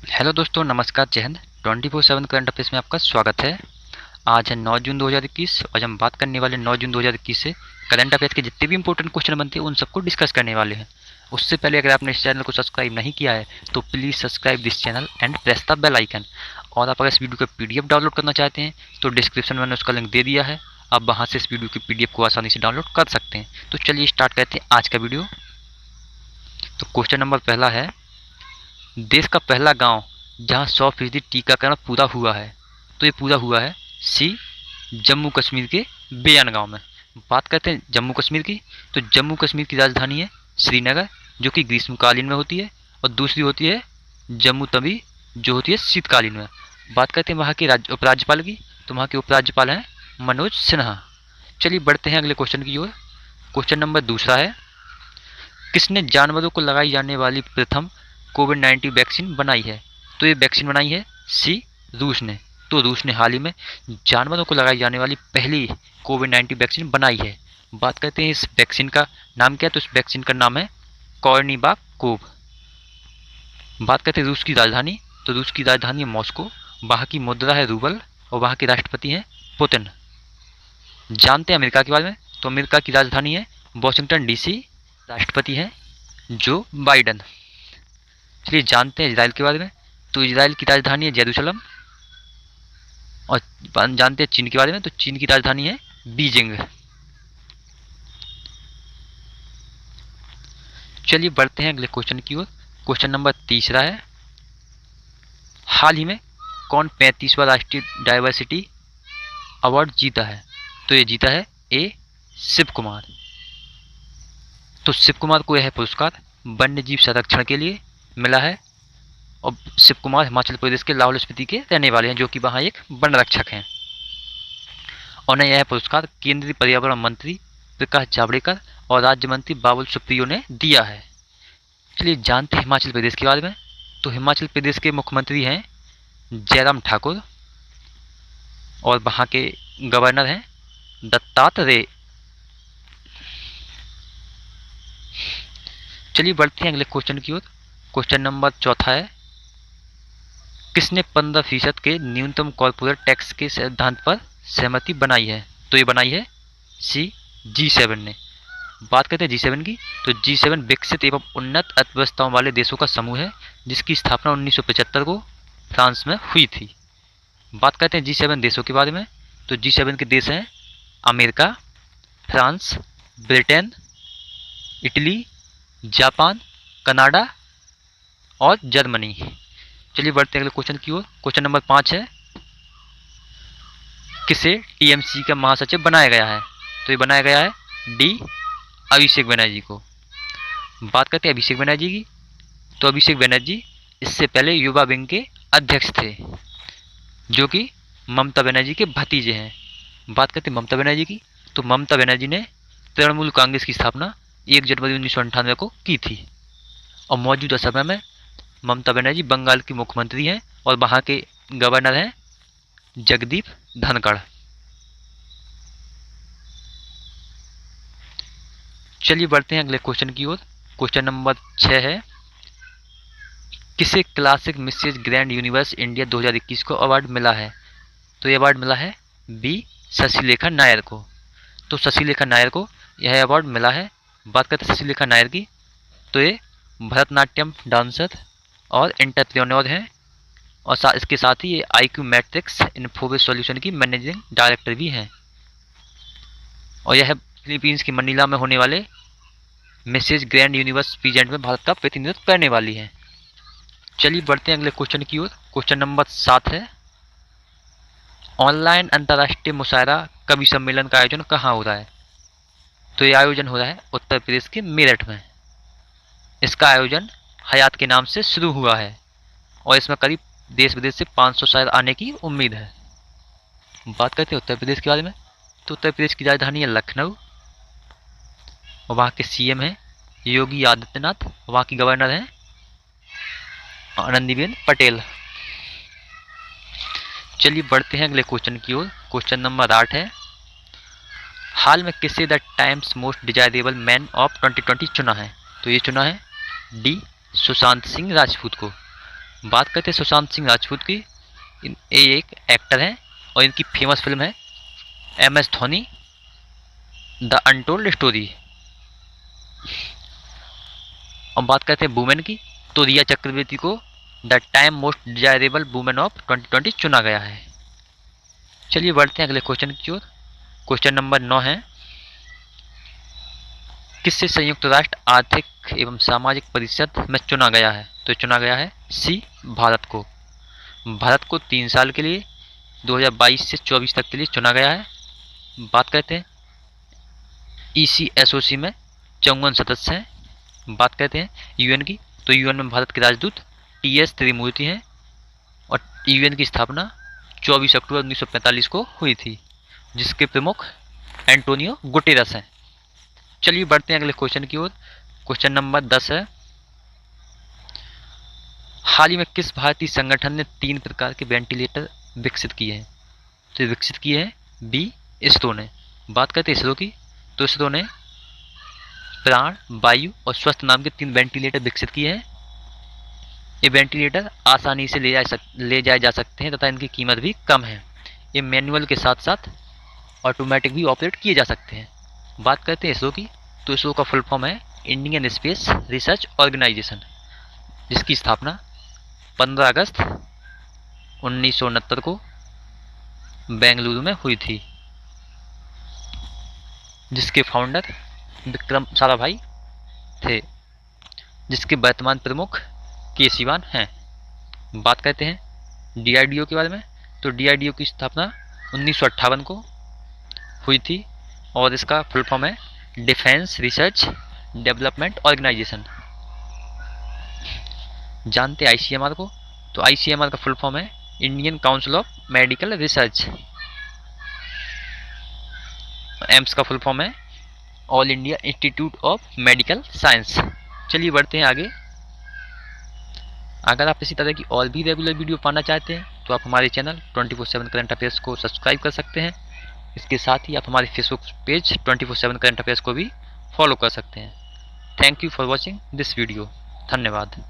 Hello दोस्तों, नमस्कार, जय हिंद। 24/7 करंट अफेयर्स में आपका स्वागत है। आज है 9 जून 2021 और हम बात करने वाले 9 जून 2021 से करंट अफेयर्स के जितने भी इंपॉर्टेंट क्वेश्चन बनते हैं उन सबको डिस्कस करने वाले हैं। उससे पहले अगर आपने इस चैनल को सब्सक्राइब नहीं किया है तो please subscribe this channel and press the bell icon. और आप अगर इस वीडियो का पीडीएफ डाउनलोड करना चाहते हैं तो डिस्क्रिप्शन में मैंने उसका लिंक दे दिया है। आप वहाँ से इस वीडियो की पीडीएफ को आसानी से डाउनलोड कर सकते हैं। तो चलिए स्टार्ट करते हैं आज का वीडियो। तो क्वेश्चन नंबर पहला है, देश का पहला गांव जहां 100% टीकाकरण पूरा हुआ है। तो ये पूरा हुआ है सी, जम्मू कश्मीर के बेयान गांव में। बात करते हैं जम्मू कश्मीर की। तो जम्मू कश्मीर की राजधानी है श्रीनगर, जो कि ग्रीष्मकालीन में होती है, और दूसरी होती है जम्मू तवी, जो होती है शीतकालीन में। बात करते हैं वहाँ के उपराज्यपाल की। तो वहाँ के उपराज्यपाल हैं मनोज सिन्हा। चलिए बढ़ते हैं अगले क्वेश्चन की ओर। क्वेश्चन नंबर दूसरा है, किसने जानवरों को लगाई जाने वाली प्रथम कोविड-19 वैक्सीन बनाई है। तो ये वैक्सीन बनाई है सी, रूस ने। तो रूस ने हाल ही में जानवरों को लगाई जाने वाली पहली कोविड-19 वैक्सीन बनाई है। बात करते हैं इस वैक्सीन का नाम क्या है। तो इस वैक्सीन का नाम है कॉर्निवाकोव। बात करते हैं रूस की राजधानी। तो रूस की राजधानी है मॉस्को, वहाँ की मुद्रा है रूबल, और वहाँ के राष्ट्रपति हैं पुतिन। जानते हैं अमेरिका के बारे में। तो अमेरिका की राजधानी है वॉशिंगटन डीसी, राष्ट्रपति हैं जो बाइडन। चलिए जानते हैं इजराइल के बारे में। तो इजराइल की राजधानी है जेरूसलम। और जानते हैं चीन के बारे में। तो चीन की राजधानी है बीजिंग। चलिए बढ़ते हैं अगले क्वेश्चन की ओर। क्वेश्चन नंबर तीसरा है, हाल ही में कौन 35वां राष्ट्रीय डाइवर्सिटी अवार्ड जीता है। तो ये जीता है ए, शिव कुमार। तो शिव कुमार को यह पुरस्कार वन्य जीव संरक्षण के लिए मिला है। और शिव कुमार हिमाचल प्रदेश के लाहौल स्पीति के रहने वाले हैं, जो कि वहाँ एक वन रक्षक हैं। उन्हें यह पुरस्कार केंद्रीय पर्यावरण मंत्री प्रकाश जावड़ेकर और राज्य मंत्री बाबुल सुप्रियो ने दिया है। चलिए जानते हैं हिमाचल प्रदेश के बारे में। तो हिमाचल प्रदेश के मुख्यमंत्री हैं जयराम ठाकुर, और वहाँ के गवर्नर हैं दत्तात्रेय। चलिए बढ़ते हैं अगले क्वेश्चन की ओर। क्वेश्चन नंबर चौथा है, किसने 15% के न्यूनतम कॉर्पोरेट टैक्स के सिद्धांत पर सहमति बनाई है। तो ये बनाई है सी, G7 ने। बात करते हैं G7 की। तो G7 विकसित एवं उन्नत अर्थव्यवस्थाओं वाले देशों का समूह है, जिसकी स्थापना 1975 को फ्रांस में हुई थी। बात करते हैं G7 देशों के बारे में। तो G7 के देश हैं America, France, Britain, Italy, Japan, Canada और जर्मनी। चलिए बढ़ते हैं अगले क्वेश्चन की ओर। क्वेश्चन नंबर 5 है, किसे टीएमसी का महासचिव बनाया गया है। तो ये बनाया गया है डी, अभिषेक बनर्जी को। बात करते हैं अभिषेक बनर्जी की। तो अभिषेक बनर्जी इससे पहले युवा विंग के अध्यक्ष थे, जो कि ममता बनर्जी के भतीजे हैं। बात करते हैं ममता बनर्जी की। तो ममता बनर्जी ने तृणमूल कांग्रेस की स्थापना 1 जनवरी 1998 को की थी, और मौजूदा समय में ममता बनर्जी बंगाल की मुख्यमंत्री हैं, और वहाँ के गवर्नर हैं जगदीप धनखड़। चलिए बढ़ते हैं अगले क्वेश्चन की ओर। क्वेश्चन नंबर 6 है, किसे classic Mrs grand universe India 2021 को अवार्ड मिला है। तो ये अवार्ड मिला है बी, शशिलेखा नायर को। तो शशिलेखा नायर को यह अवार्ड मिला है। बात करते हैं शशिलेखा नायर की। तो ये भरतनाट्यम डांसर और एंटरप्रेन्योर हैं, और इसके साथ ही ये IQ मैट्रिक्स इन्फोबिस सॉल्यूशन की मैनेजिंग डायरेक्टर भी हैं, और यह फिलीपींस की मनीला में होने वाले मिसेज ग्रैंड यूनिवर्स पीजेंट में भारत का प्रतिनिधित्व करने वाली है। चलिए बढ़ते हैं अगले क्वेश्चन की ओर। क्वेश्चन नंबर 7 है, ऑनलाइन अंतर्राष्ट्रीय मुशायरा कवि सम्मेलन का आयोजन कहाँ हो रहा है। तो ये आयोजन हो रहा है उत्तर प्रदेश के मेरठ में। इसका आयोजन हयात के नाम से शुरू हुआ है, और इसमें करीब देश विदेश से 500 शायर आने की उम्मीद है। बात करते हैं उत्तर प्रदेश के बारे में। तो उत्तर प्रदेश की राजधानी है लखनऊ, और वहाँ के CM हैं योगी आदित्यनाथ, वहाँ की गवर्नर हैं आनंदीबेन पटेल। चलिए बढ़ते हैं अगले क्वेश्चन की ओर। क्वेश्चन नंबर 8 है, हाल में किसे the times most desirable man of 2020 चुना है। तो ये चुना है डी, सुशांत सिंह राजपूत को। बात करते हैं सुशांत सिंह राजपूत की। ये एक एक्टर हैं और इनकी फेमस फिल्म है MS Dhoni the untold story. और बात करते हैं वुमेन की, तो रिया चक्रवर्ती को the time most desirable women of 2020 चुना गया है। चलिए बढ़ते हैं अगले क्वेश्चन की ओर। क्वेश्चन नंबर 9 है, किससे संयुक्त राष्ट्र आर्थिक एवं सामाजिक परिषद में चुना गया है? तो चुना गया है सी, भारत को। भारत को 3 साल के लिए 2022 से 24 तक के लिए चुना गया है। बात करते हैं ECSOC में 54 सदस्य हैं। बात करते हैं UN की, तो UN में भारत के राजदूत TS त्रिमूर्ति हैं और UN की स्थापना 24 अक्टूबर 1945 को हुई थी, जिसके प्रमुख एंटोनियो गुटेरस हैं। चलिए बढ़ते हैं अगले क्वेश्चन की ओर। क्वेश्चन नंबर 10 है, हाल ही में किस भारतीय संगठन ने 3 प्रकार के वेंटिलेटर विकसित किए हैं? तो विकसित किए हैं बी, इसरो ने। बात करते हैं इसरो की, तो इसरो ने प्राण, वायु और स्वस्थ नाम के 3 वेंटिलेटर विकसित किए हैं। ये वेंटिलेटर आसानी से ले जाए जा सकते हैं तथा इनकी कीमत भी कम है। ये मैनुअल के साथ साथ ऑटोमेटिक भी ऑपरेट किए जा सकते हैं। बात करते हैं इसरो की, तो इसरो का फुल फॉर्म है इंडियन स्पेस रिसर्च ऑर्गेनाइजेशन, जिसकी स्थापना 15 अगस्त 1969 को बेंगलुरु में हुई थी, जिसके फाउंडर विक्रम साराभाई थे, जिसके वर्तमान प्रमुख के सिवान हैं। बात करते हैं DRDO के बारे में, तो DRDO की स्थापना 1958 को हुई थी और इसका फुल फॉर्म है डिफेंस रिसर्च डेवलपमेंट ऑर्गेनाइजेशन। जानते हैं ICMR को, तो ICMR का फुल फॉर्म है Indian council of medical research. AIIMS का फुल फॉर्म है all India institute of medical science. चलिए बढ़ते हैं आगे। अगर आप इसी तरह की और भी रेगुलर वीडियो पाना चाहते हैं तो आप हमारे चैनल 24/7 करंट अफेयर्स को सब्सक्राइब कर सकते हैं। इसके साथ ही आप हमारे फेसबुक पेज 24/7 करंट अफेयर्स को भी फॉलो कर सकते हैं। Thank you for watching this video. धन्यवाद।